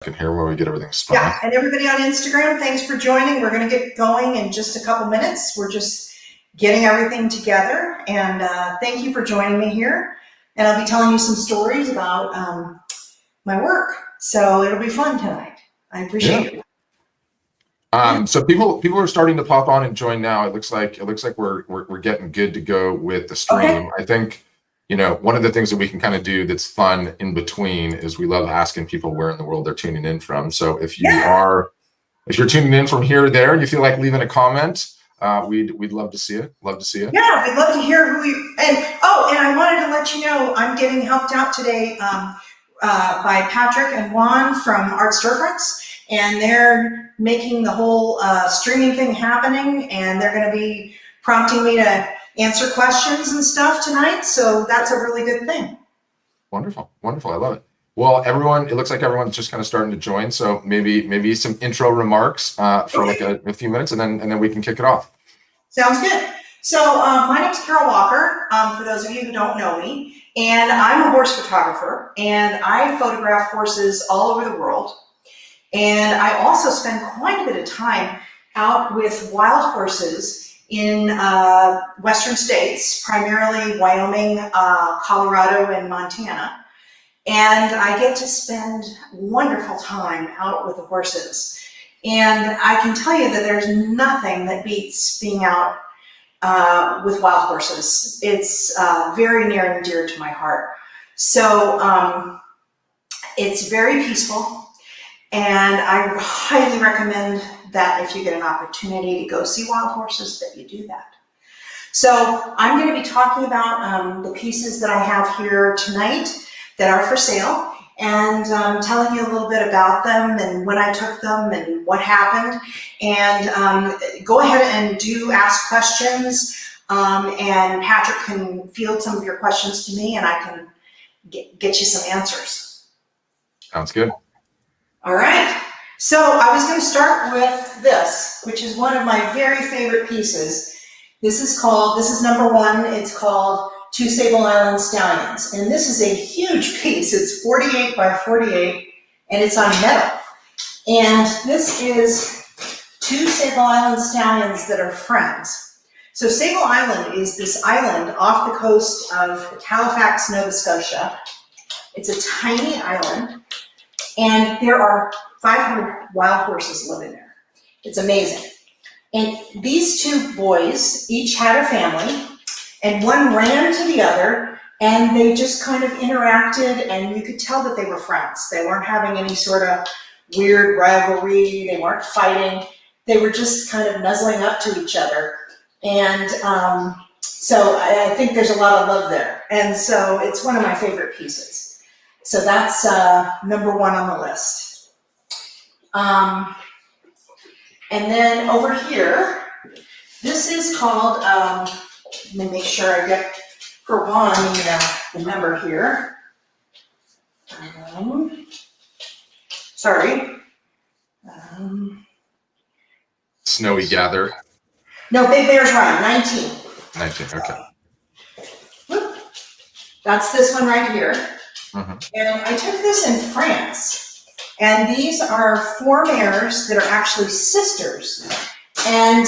Can hear when we get everything spun up. Yeah, and everybody on Instagram, thanks for joining. We're going to get going in just a couple minutes. We're just getting everything together, and thank you for joining me here. And I'll be telling you some stories about my work, so it'll be fun tonight. I appreciate it. So people are starting to pop on and join now. It looks like we're getting good to go with the stream. Okay. I think, you know, one of the things that we can kind of do that's fun in between is we love asking people where in the world they're tuning in from. So if you're tuning in from here or there and you feel like leaving a comment, we'd love to see it. Love to see it. Yeah, we'd love to hear who you, and I wanted to let you know I'm getting helped out today by Patrick and Juan from Art Storefronts, and they're making the whole streaming thing happening, and they're going to be prompting me to answer questions and stuff tonight, so that's a really good thing. Wonderful, wonderful, I love it. Well, everyone, it looks like everyone's just kind of starting to join, so maybe some intro remarks for like a few minutes, and then we can kick it off. Sounds good. So my name's Carol Walker, for those of you who don't know me, and I'm a horse photographer, and I photograph horses all over the world, and I also spend quite a bit of time out with wild horses in Western states, primarily Wyoming, Colorado, and Montana. And I get to spend wonderful time out with the horses. And I can tell you that there's nothing that beats being out with wild horses. It's very near and dear to my heart. So it's very peaceful. And I highly recommend that if you get an opportunity to go see wild horses, that you do that. So I'm going to be talking about the pieces that I have here tonight that are for sale, and telling you a little bit about them and when I took them and what happened. And go ahead and do ask questions, and Patrick can field some of your questions to me, and I can get you some answers. Sounds good. All right. So I was going to start with this, which is one of my very favorite pieces. This is number one. It's called Two Sable Island Stallions. And this is a huge piece. It's 48 by 48, and it's on metal. And this is two Sable Island Stallions that are friends. So Sable Island is this island off the coast of Halifax, Nova Scotia. It's a tiny island, and there are 500 wild horses living there. It's amazing. And these two boys each had a family, and one ran to the other, and they just kind of interacted, and you could tell that they were friends. They weren't having any sort of weird rivalry. They weren't fighting. They were just kind of nuzzling up to each other. And so I think there's a lot of love there. And so it's one of my favorite pieces. So that's number one on the list. And then over here, this is called, let me make sure I get, for one, the number here. Sorry. Snowy Gather. No, Big Bear's Run, 19. 19, okay. Whoop. That's this one right here. Mm-hmm. And I took this in France. And these are four mares that are actually sisters. And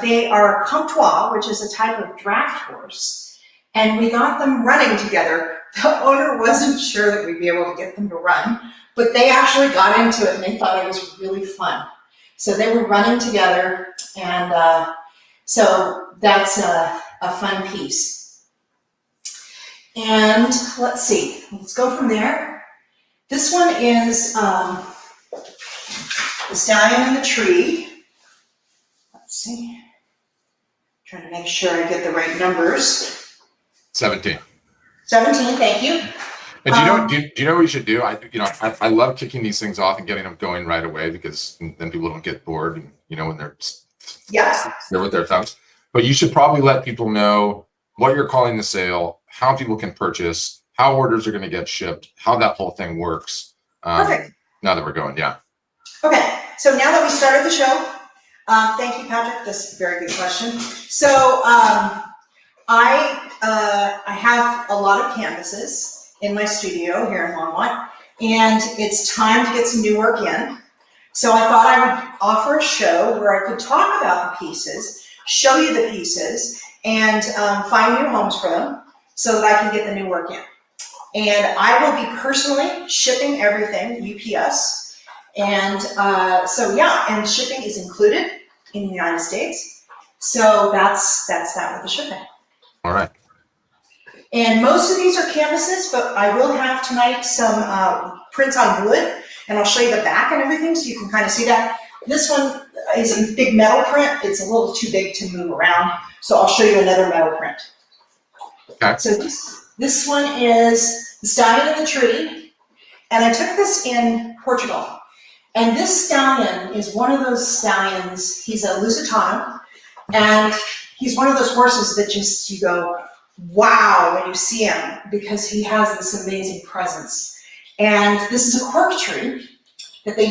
they are Comtois, which is a type of draft horse. And we got them running together. The owner wasn't sure that we'd be able to get them to run, but they actually got into it and they thought it was really fun. So they were running together, and so that's a fun piece. And let's see, let's go from there. This one is the Stallion and the Tree. Let's see. Trying to make sure I get the right numbers. 17. 17, thank you. And do you know what we should do? I love kicking these things off and getting them going right away, because then people don't get bored, and when they're with their thumbs. But you should probably let people know what you're calling the sale, how people can purchase, how orders are going to get shipped, how that whole thing works. Perfect. Now that we're going, yeah. Okay, so now that we started the show, thank you, Patrick. That's a very good question. So I have a lot of canvases in my studio here in Longmont, and it's time to get some new work in. So I thought I would offer a show where I could talk about the pieces, show you the pieces, and find new homes for them so that I can get the new work in. And I will be personally shipping everything, UPS. And so yeah, and shipping is included in the United States. So that's that with the shipping. All right. And most of these are canvases, but I will have tonight some prints on wood, and I'll show you the back and everything so you can kind of see that. This one is a big metal print. It's a little too big to move around, so I'll show you another metal print. Okay. So this one is the Stallion and the Tree, and I took this in Portugal. And this stallion is one of those stallions. He's a Lusitano, and he's one of those horses that just, you go, wow, when you see him, because he has this amazing presence. And this is a cork tree that they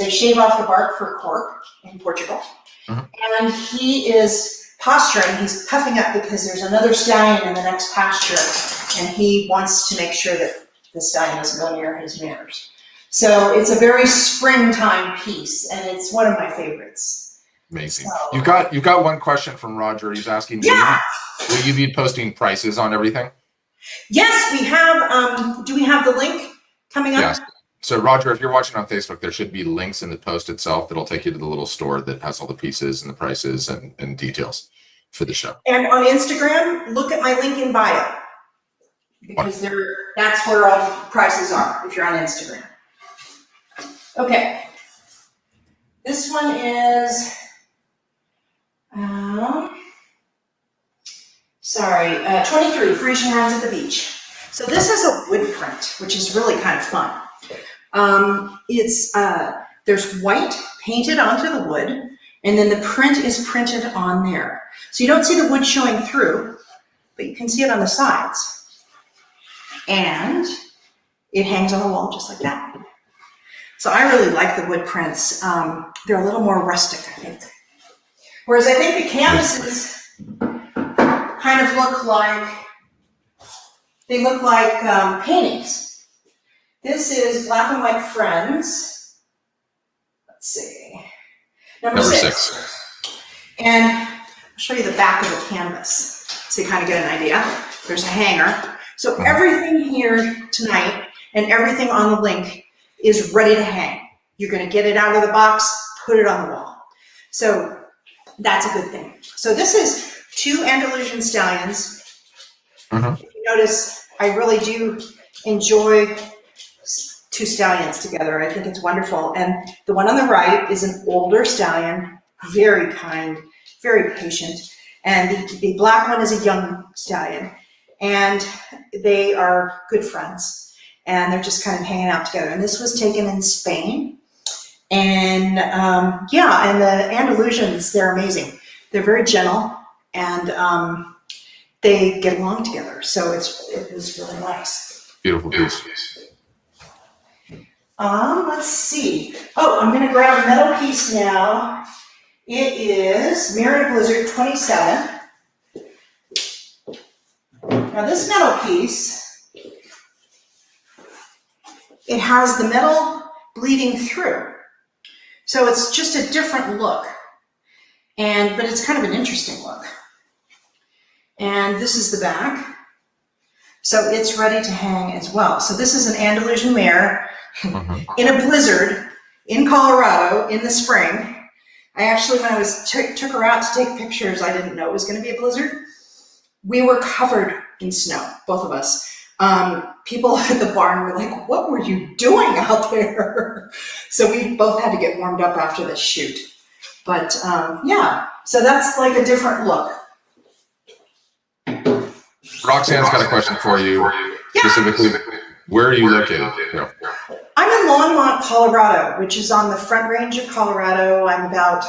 shave off the bark for cork in Portugal. And he is posturing, he's puffing up because there's another stallion in the next pasture, and he wants to make sure that the stallion doesn't go near his mares. So it's a very springtime piece, and it's one of my favorites. Amazing. So, You've got one question from Roger. He's asking, yeah. Will you be posting prices on everything? Yes, we have. Do we have the link coming up? Yes. So Roger, if you're watching on Facebook, there should be links in the post itself that'll take you to the little store that has all the pieces and the prices and details for the show. And on Instagram, look at my link in bio, because that's where all the prices are if you're on Instagram. Okay. This one is, 23, Frisian Runs at the Beach. So this is a wood print, which is really kind of fun. There's white painted onto the wood, and then the print is printed on there. So you don't see the wood showing through, but you can see it on the sides. And it hangs on the wall just like that. So I really like the wood prints. They're a little more rustic, I think. Whereas I think the canvases kind of look like, paintings. This is Black and White Friends. Let's see. Number six. And I'll show you the back of the canvas so you kind of get an idea. There's a hanger. So everything here tonight and everything on the link is ready to hang. You're going to get it out of the box, put it on the wall. So that's a good thing. So this is 2 Andalusian stallions. If you notice, I really do enjoy 2 stallions together. I think it's wonderful. And the one on the right is an older stallion, very kind, very patient. And the black one is a young stallion. And they are good friends. And they're just kind of hanging out together. And this was taken in Spain. And and the Andalusians, they're amazing. They're very gentle, and they get along together. So it was really nice. Beautiful piece. Let's see. Oh, I'm going to grab a metal piece now. It is Mare Blizzard 27. Now this metal piece, it has the metal bleeding through. So it's just a different look, but it's kind of an interesting look. And this is the back. So it's ready to hang as well. So this is an Andalusian mare in a blizzard in Colorado in the spring. I actually, when I took her out to take pictures, I didn't know it was going to be a blizzard. We were covered in snow, both of us. People at the barn were like, what were you doing out there? So we both had to get warmed up after the shoot. But so that's like a different look. Roxanne's got a question for you. Specifically, where are you located? Yeah. I'm in Longmont, Colorado, which is on the Front Range of Colorado. I'm about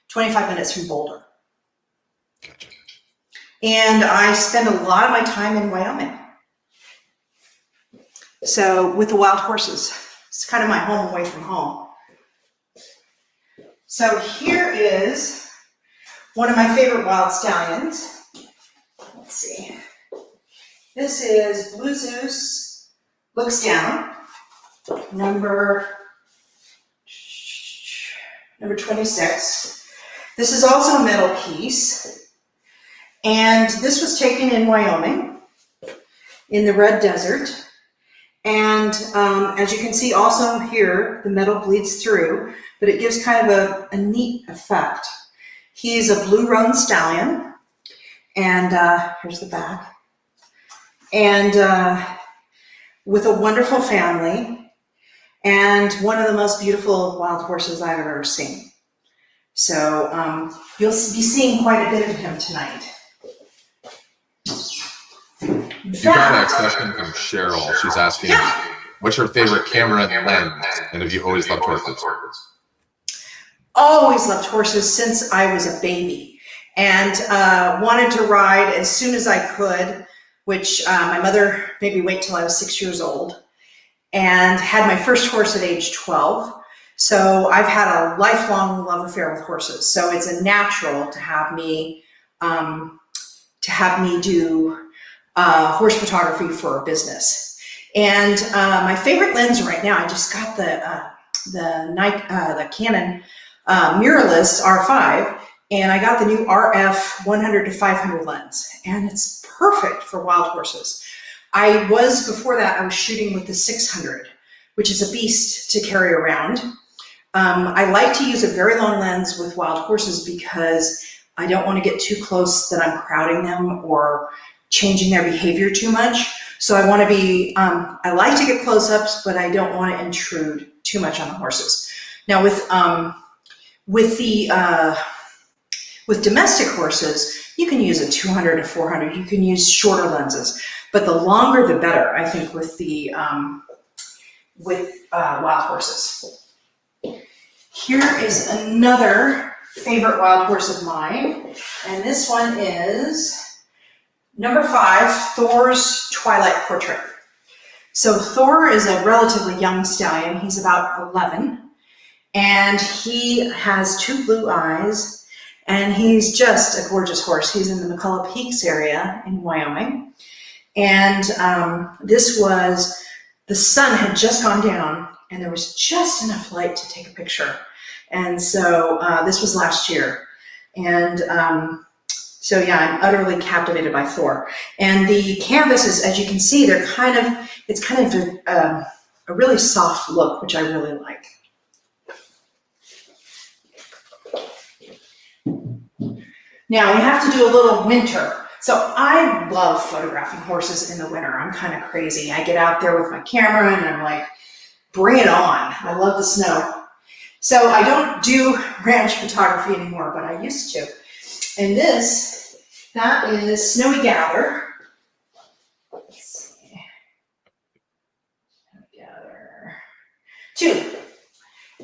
25 minutes from Boulder. Gotcha. And I spend a lot of my time in Wyoming. So with the wild horses, it's kind of my home away from home. So here is one of my favorite wild stallions. Let's see. This is Blue Zeus, looks down. number 26. This is also a metal piece, and this was taken in Wyoming in the Red Desert. And as you can see also here, the metal bleeds through, but it gives kind of a neat effect. He's a blue roan stallion, and here's the back. And with a wonderful family, and one of the most beautiful wild horses I've ever seen. So you'll be seeing quite a bit of him tonight. You got a question from Cheryl. She's asking, what's your favorite camera lens? And have you always loved horses? Always loved horses since I was a baby, and wanted to ride as soon as I could, which my mother made me wait till I was 6 years old, and had my first horse at age 12. So I've had a lifelong love affair with horses. So it's a natural to have me do horse photography for a business. And my favorite lens right now, I just got the Canon mirrorless R5, and I got the new RF 100 to 500 lens, and it's perfect for wild horses. Before that, I was shooting with the 600, which is a beast to carry around. I like to use a very long lens with wild horses because I don't want to get too close that I'm crowding them or changing their behavior too much. So I want to be, I like to get close-ups, but I don't want to intrude too much on the horses. Now with domestic horses, you can use a 200 to 400. You can use shorter lenses, but the longer the better, I think, with wild horses. Here is another favorite wild horse of mine, and this one is number 5, Thor's Twilight Portrait. So Thor is a relatively young stallion. He's about 11, and he has 2 blue eyes, and he's just a gorgeous horse. He's in the McCullough Peaks area in Wyoming, and the sun had just gone down, and there was just enough light to take a picture. And so this was last year, and so yeah, I'm utterly captivated by Thor. And the canvases, as you can see, it's kind of a really soft look, which I really like. Now we have to do a little winter. So I love photographing horses in the winter. I'm kind of crazy. I get out there with my camera and I'm like, bring it on. I love the snow. So I don't do ranch photography anymore, but I used to. And that is Snowy Gather. Let's see. Snowy Gather 2.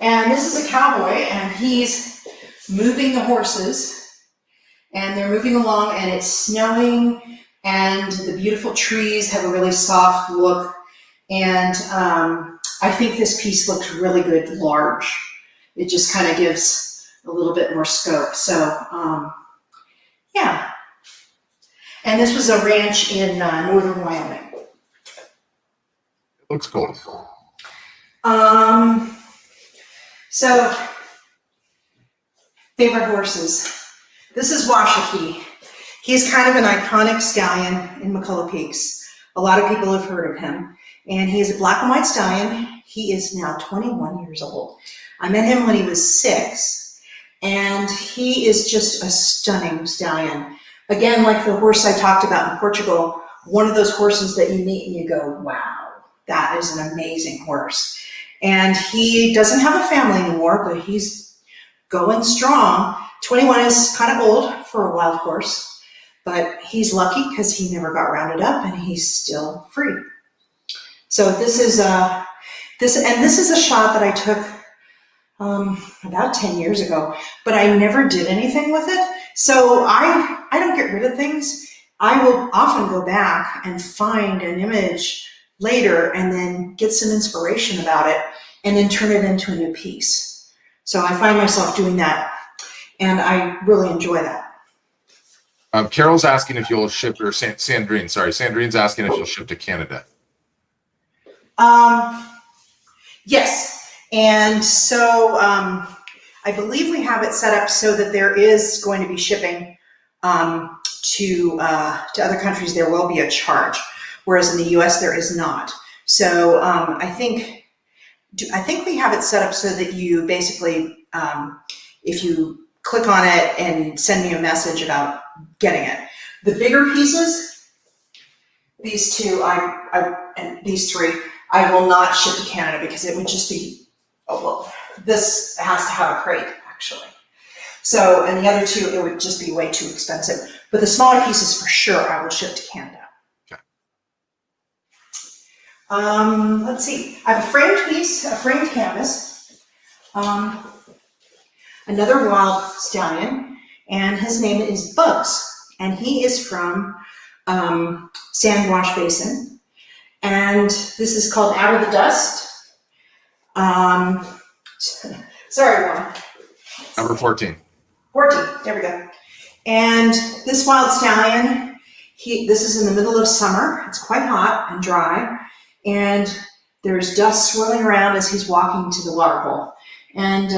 And this is a cowboy, and he's moving the horses, and they're moving along, and it's snowing, and the beautiful trees have a really soft look. And I think this piece looks really good large. It just kind of gives a little bit more scope. So, yeah. And this was a ranch in northern Wyoming. Looks cool. So, favorite horses. This is Washakie. He's kind of an iconic stallion in McCullough Peaks. A lot of people have heard of him. And he's a black and white stallion. He is now 21 years old. I met him when he was 6, and he is just a stunning stallion. Again, like the horse I talked about in Portugal, one of those horses that you meet and you go, wow, that is an amazing horse. And he doesn't have a family anymore, but he's going strong. 21 is kind of old for a wild horse, but he's lucky because he never got rounded up and he's still free. So this is a shot that I took about 10 years ago, but I never did anything with it. So I don't get rid of things. I will often go back and find an image later and then get some inspiration about it and then turn it into a new piece. So I find myself doing that, and I really enjoy that. Carol's asking if you'll ship, or Sandrine's asking if you'll ship to Canada. Yes, and so I believe we have it set up so that there is going to be shipping to other countries. There will be a charge, whereas in the U.S. there is not. So I think we have it set up so that you basically, if you click on it and send me a message about getting it, the bigger pieces, these two, and these three, I will not ship to Canada because it would just be, oh well, this has to have a crate actually. So, and the other two, it would just be way too expensive. But the smaller pieces for sure, I will ship to Canada. Okay. Let's see. I have a framed piece, a framed canvas. Another wild stallion, and his name is Bugs, and he is from Sandwash Basin, and this is called Out of the Dust. Sorry, Juan. Number 14. 14, there we go. And this wild stallion, this is in the middle of summer. It's quite hot and dry, and there's dust swirling around as he's walking to the water hole. And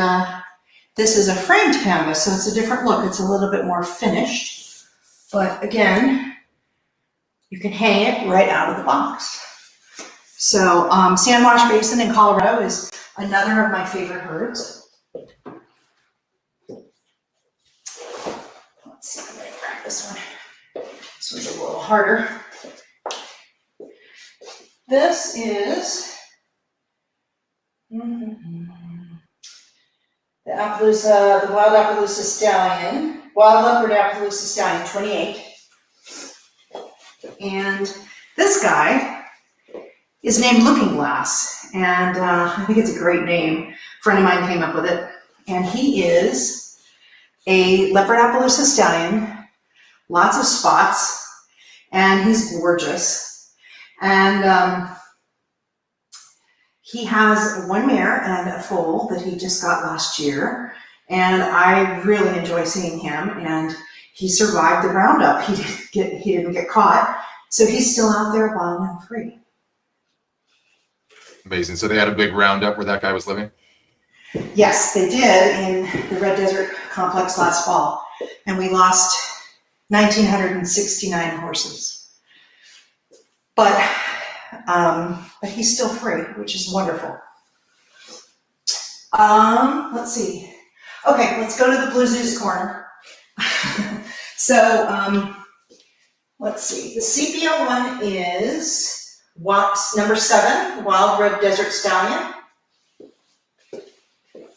this is a framed canvas, so it's a different look. It's a little bit more finished, but again, you can hang it right out of the box. So Sandwash Basin in Colorado is another of my favorite herds. Let's see, I'm gonna grab this one. This one's a little harder. This is the Appaloosa, the wild Appaloosa Stallion, wild leopard Appaloosa Stallion 28. And this guy is named Looking Glass, and I think it's a great name. A friend of mine came up with it, and he is a leopard Appaloosa Stallion, lots of spots, and he's gorgeous. And he has one mare and a foal that he just got last year, and I really enjoy seeing him. And he survived the roundup. He didn't get caught, so he's still out there wild and free. Amazing. So they had a big roundup where that guy was living? Yes, they did in the Red Desert Complex last fall, and we lost 1,969 horses. But he's still free, which is wonderful. Let's see. Okay, let's go to the Blue Zeus corner. So let's see. The sepia one is number 7, Wild Red Desert Stallion.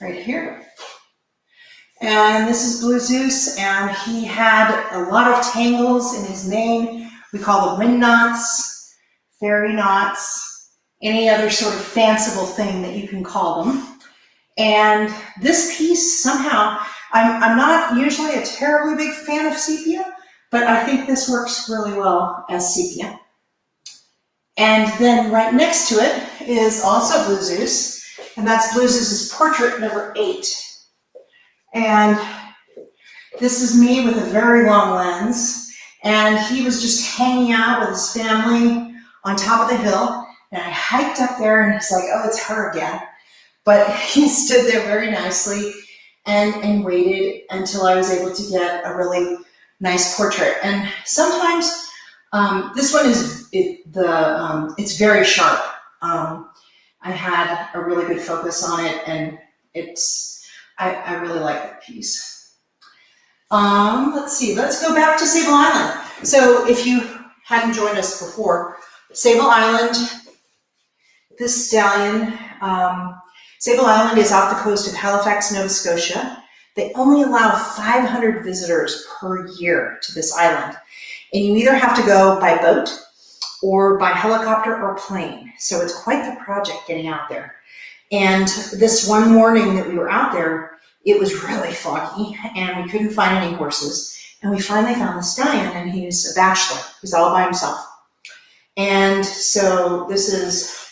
Right here. And this is Blue Zeus, and he had a lot of tangles in his mane. We call them wind knots, fairy knots, any other sort of fanciful thing that you can call them. And this piece somehow, I'm not usually a terribly big fan of sepia, but I think this works really well as sepia. And then right next to it is also Blue Zeus, and that's Blue Zeus's portrait number 8. And this is me with a very long lens, and he was just hanging out with his family on top of the hill, and I hiked up there, and he's like, oh, it's her again. But he stood there very nicely and waited until I was able to get a really nice portrait. And sometimes this one is it's very sharp. I had a really good focus on it, and I really like that piece. Let's see, let's go back to Sable Island. So if you hadn't joined us before, Sable Island, this stallion, Sable Island is off the coast of Halifax, Nova Scotia. They only allow 500 visitors per year to this island. And you either have to go by boat or by helicopter or plane. So it's quite the project getting out there. And this one morning that we were out there, it was really foggy and we couldn't find any horses. And we finally found the stallion, and he's a bachelor. He's all by himself. And so this is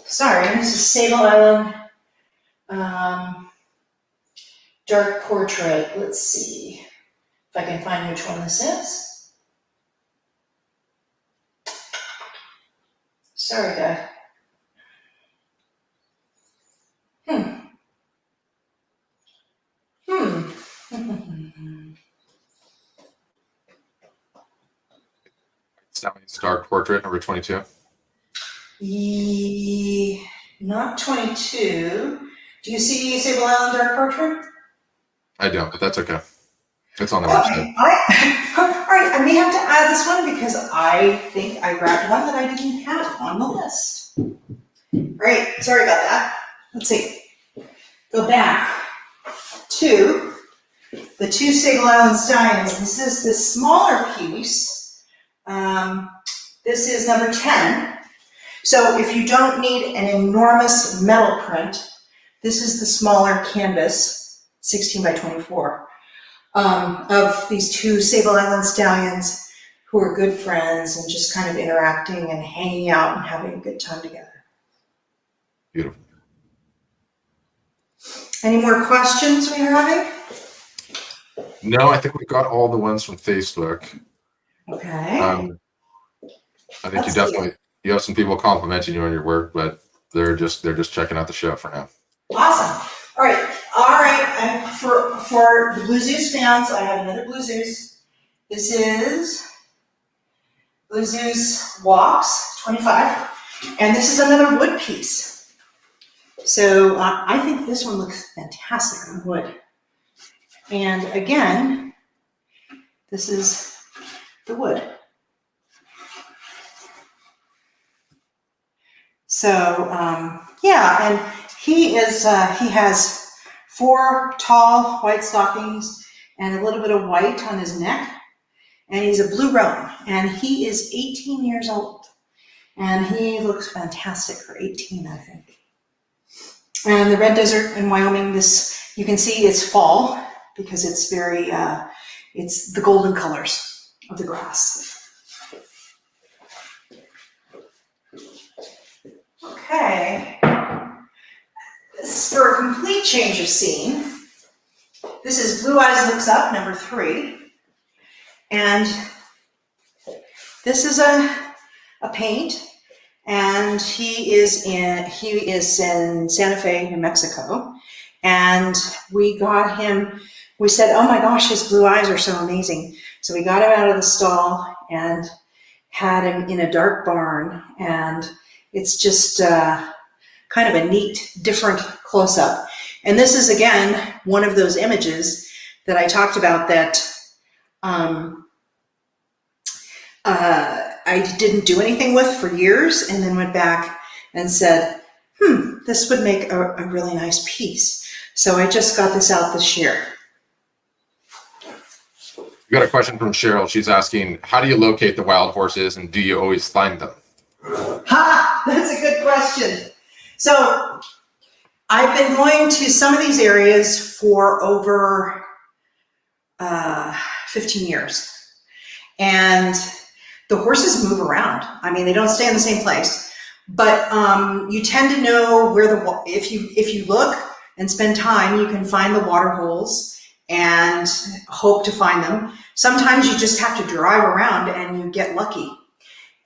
Sable Island dark portrait. Let's see if I can find which one this is. Sorry, guy. Stallions Dark Portrait, number 22. Not 22. Do you see Sable Island Dark Portrait? I don't, but that's okay. It's on the Okay. website. All right, I may have to add this one because I think I grabbed one that I didn't have on the list. Great, sorry about that. Let's see. Go back to the two Sable Island Stallions. This is the smaller piece. This is number 10. So if you don't need an enormous metal print, this is the smaller canvas, 16 by 24, of these two Sable Island Stallions who are good friends and just kind of interacting and hanging out and having a good time together. Beautiful. Any more questions we're having? No, I think we got all the ones from Facebook. Okay. I think you have some people complimenting you on your work, but they're just checking out the show for now. Awesome. All right. And for the Blue Zeus fans, I have another Blue Zeus. This is Blue Zeus Walks 25, and this is another wood piece. So I think this one looks fantastic on wood. And again, this is the wood. So yeah, and he has 4 tall white stockings and a little bit of white on his neck, and he's a blue roan, and he is 18 years old, and he looks fantastic for 18, I think. And the red desert in Wyoming, this you can see it's fall because it's very it's the golden colors of the grass. Okay, for a complete change of scene, this is Blue Eyes Looks Up, number 3. And this is a paint, and he is in Santa Fe, New Mexico. And we got him, we said, oh my gosh, his blue eyes are so amazing. So we got him out of the stall and had him in a dark barn, and it's just kind of a neat, different close-up. And this is, again, one of those images that I talked about that I didn't do anything with for years, and then went back and said, this would make a really nice piece. So I just got this out this year. We got a question from Cheryl. She's asking, how do you locate the wild horses, and do you always find them? Ha! That's a good question. So I've been going to some of these areas for over 15 years. And the horses move around. I mean, they don't stay in the same place. But you tend to know where if you look and spend time, you can find the water holes and hope to find them. Sometimes you just have to drive around and you get lucky.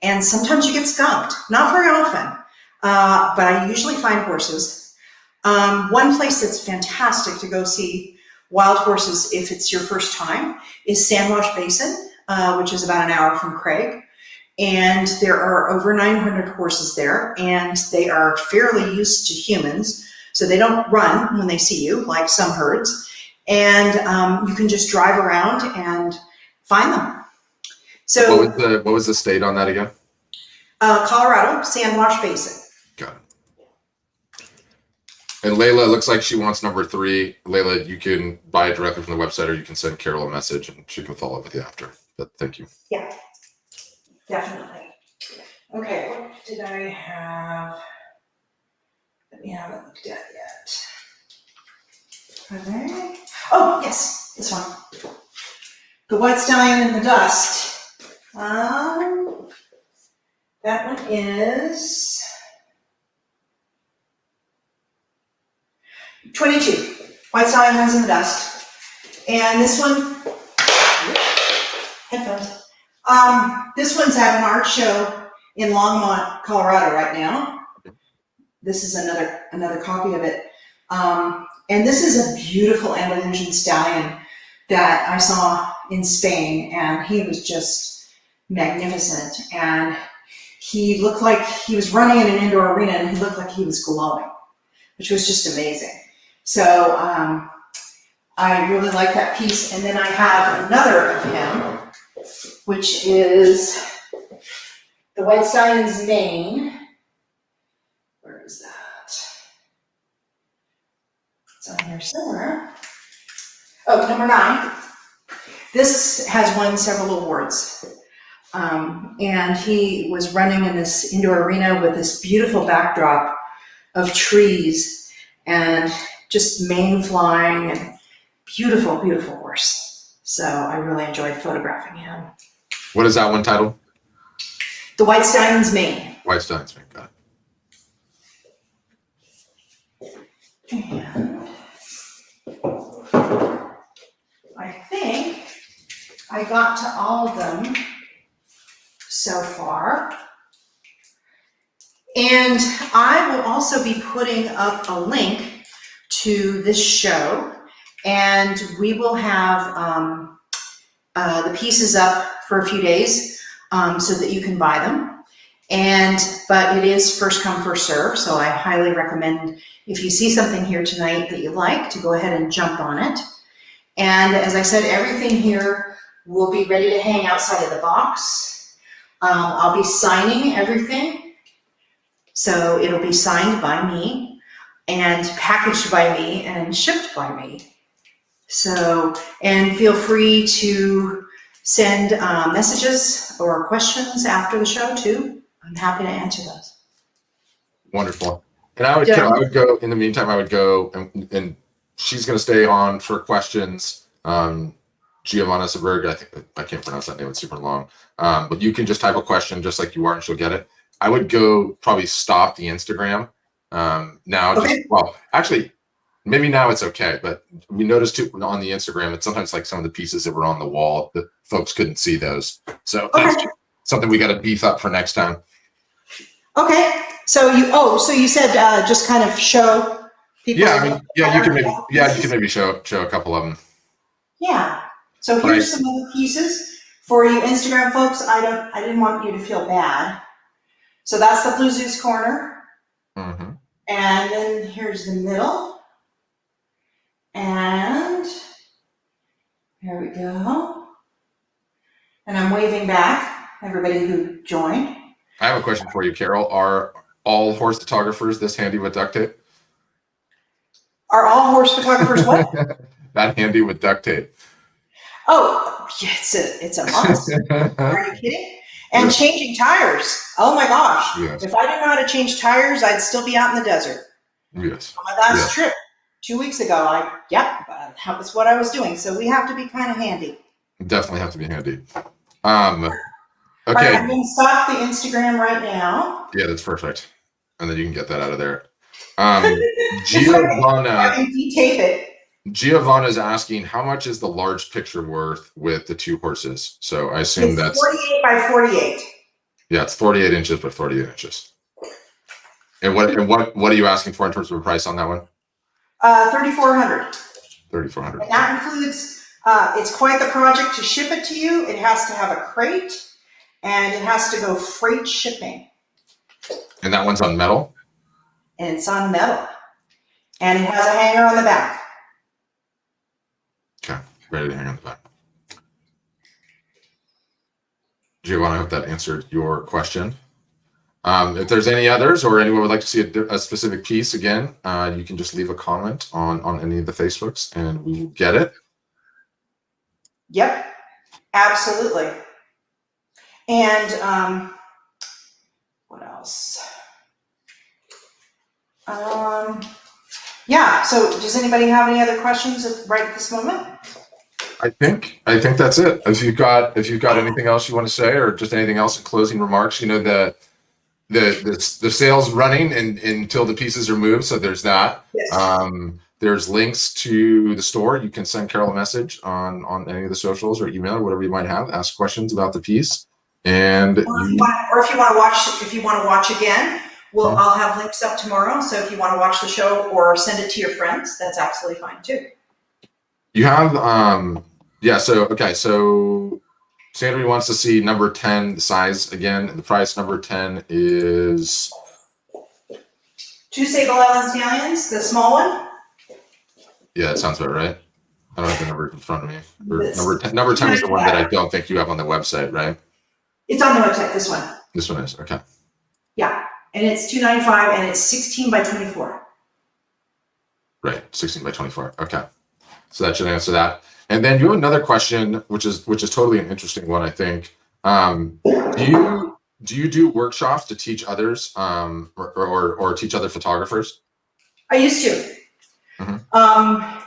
And sometimes you get skunked, not very often, but I usually find horses. One place that's fantastic to go see wild horses if it's your first time is Sandwash Basin, which is about an hour from Craig. And there are over 900 horses there, and they are fairly used to humans, so they don't run when they see you, like some herds. And you can just drive around and find them. So what was the state on that again? Colorado, Sandwash Basin. Got it. And Layla, looks like she wants number 3. Layla, you can buy it directly from the website, or you can send Carol a message and she can follow up with you after. But thank you. Yeah, definitely. Okay, what did I have that we haven't looked at yet? Okay. Oh, yes, this one. The White Stallion in the Dust. That one is 22. White Stallion Runs in the Dust. And this one, headphones. This one's at an art show in Longmont, Colorado right now. This is another copy of it. And this is a beautiful Andalusian stallion that I saw in Spain, and he was just magnificent. And he looked like he was running in an indoor arena, and he looked like he was glowing, which was just amazing. So I really like that piece. And then I have another of him, which is the White Stallion's mane. Where is that? It's on here somewhere. Oh, number 9. This has won several awards. And he was running in this indoor arena with this beautiful backdrop of trees and just mane flying, and beautiful, beautiful horse. So I really enjoyed photographing him. What is that one titled? The White Stallion's mane. White Stallion's mane, got it. And I think I got to all of them so far. And I will also be putting up a link to this show, and we will have the pieces up for a few days so that you can buy them. But it is first come, first serve, so I highly recommend, if you see something here tonight that you like, to go ahead and jump on it. And as I said, everything here will be ready to hang outside of the box. I'll be signing everything, so it'll be signed by me and packaged by me and shipped by me. So, and feel free to send messages or questions after the show too. I'm happy to answer those. Wonderful. And I would go, in the meantime, I would go, and she's going to stay on for questions. Giovanna Seberg, I can't pronounce that name, it's super long. But you can just type a question just like you are and she'll get it. I would go probably stop the Instagram now. Okay. Well, actually, maybe now it's okay, but we noticed too on the Instagram, it's sometimes like some of the pieces that were on the wall that folks couldn't see those. So that's something we got to beef up for next time. Okay. So you said just kind of show people. Yeah, I mean, you can maybe show a couple of them. Yeah. So here's some of the pieces for you Instagram folks. I didn't want you to feel bad. So that's the Blue Zeus corner. Mm-hmm. And then here's the middle. And there we go. And I'm waving back everybody who joined. I have a question for you, Carol. Are all horse photographers this handy with duct tape? Are all horse photographers what? That handy with duct tape. Oh, yeah, it's a must. Are you kidding? And changing tires. Oh my gosh. Yes. If I didn't know how to change tires, I'd still be out in the desert. Yes. On my last trip 2 weeks ago, that was what I was doing. So we have to be kind of handy. Definitely have to be handy. Okay. Right, I'm going to stop the Instagram right now. Yeah, that's perfect. And then you can get that out of there. Giovanna. I can de-tape it. Giovanna is asking, how much is the large picture worth with the 2 horses? So I assume that's 48 by 48. Yeah, it's 48 inches by 48 inches. And what are you asking for in terms of a price on that one? $3,400. $3,400. And that includes, it's quite the project to ship it to you. It has to have a crate, and it has to go freight shipping. And that one's on metal? And it's on metal. And it has a hanger on the back. Okay, ready to hang on the back. Giovanna, I hope that answered your question. If there's any others or anyone would like to see a specific piece, again, you can just leave a comment on any of the Facebooks and we will get it. Yep, absolutely. And what else? Yeah, so does anybody have any other questions right at this moment? I think that's it. If you've got anything else you want to say or just anything else in closing remarks, the sale's running until the pieces are moved, so there's that. Yes. There's links to the store. You can send Carol a message on any of the socials or email or whatever you might have. Ask questions about the piece, and or if you want to watch again, I'll have links up tomorrow. So if you want to watch the show or send it to your friends, that's absolutely fine too. You have Yeah. So, okay. So Sandra wants to see number 10, the size again. The price number 10 is, 2 Sable Island Stallions, the small one. yeah, it sounds about right. I don't have the number in front of me. Or This number 10 is the one that I 295. don't think you have on the website, right? It's on the website, this one. This one is, okay. Yeah, and it's $295 and it's 16 by 24. Right, 16 by 24. Okay. So that should answer that. And then you have another question, which is totally an interesting one, I think. Do you do workshops to teach others, or teach other photographers? I used to. Mhm.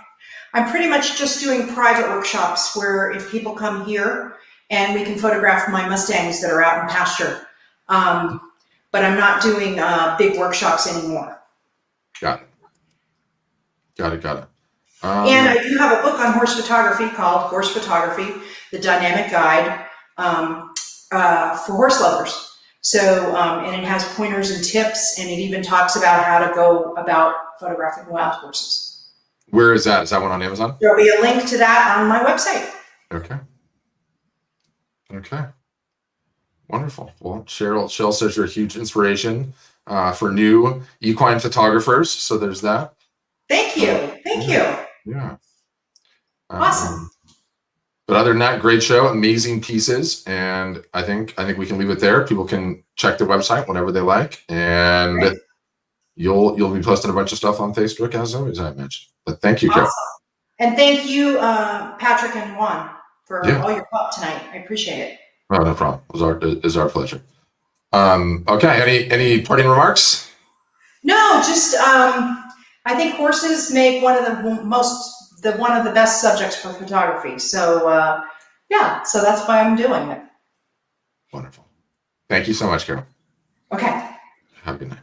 I'm pretty much just doing private workshops where if people come here and we can photograph my Mustangs that are out in pasture. But I'm not doing big workshops anymore. Got it. Got it. Got it. And I do have a book on horse photography called Horse Photography, the Dynamic Guide for horse lovers. So, and it has pointers and tips, and it even talks about how to go about photographing wild horses. Where is that? Is that one on Amazon? There'll be a link to that on my website. Okay. Okay. Wonderful. Well, Cheryl says you're a huge inspiration for new equine photographers. So there's that. Thank you. Thank you. Yeah. Awesome. But other than that, great show, amazing pieces, and I think we can leave it there. People can check the website whenever they like, and Great. you'll be posting a bunch of stuff on Facebook as always, I mentioned. But thank you, Carol. Awesome. And thank you, Patrick and Juan, for all your help tonight. I appreciate it. Oh, no problem. It was our pleasure. Okay. Any parting remarks? No, just I think horses make one of the best subjects for photography. So yeah, so that's why I'm doing it. Wonderful. Thank you so much, Carol. Okay. Have a good night.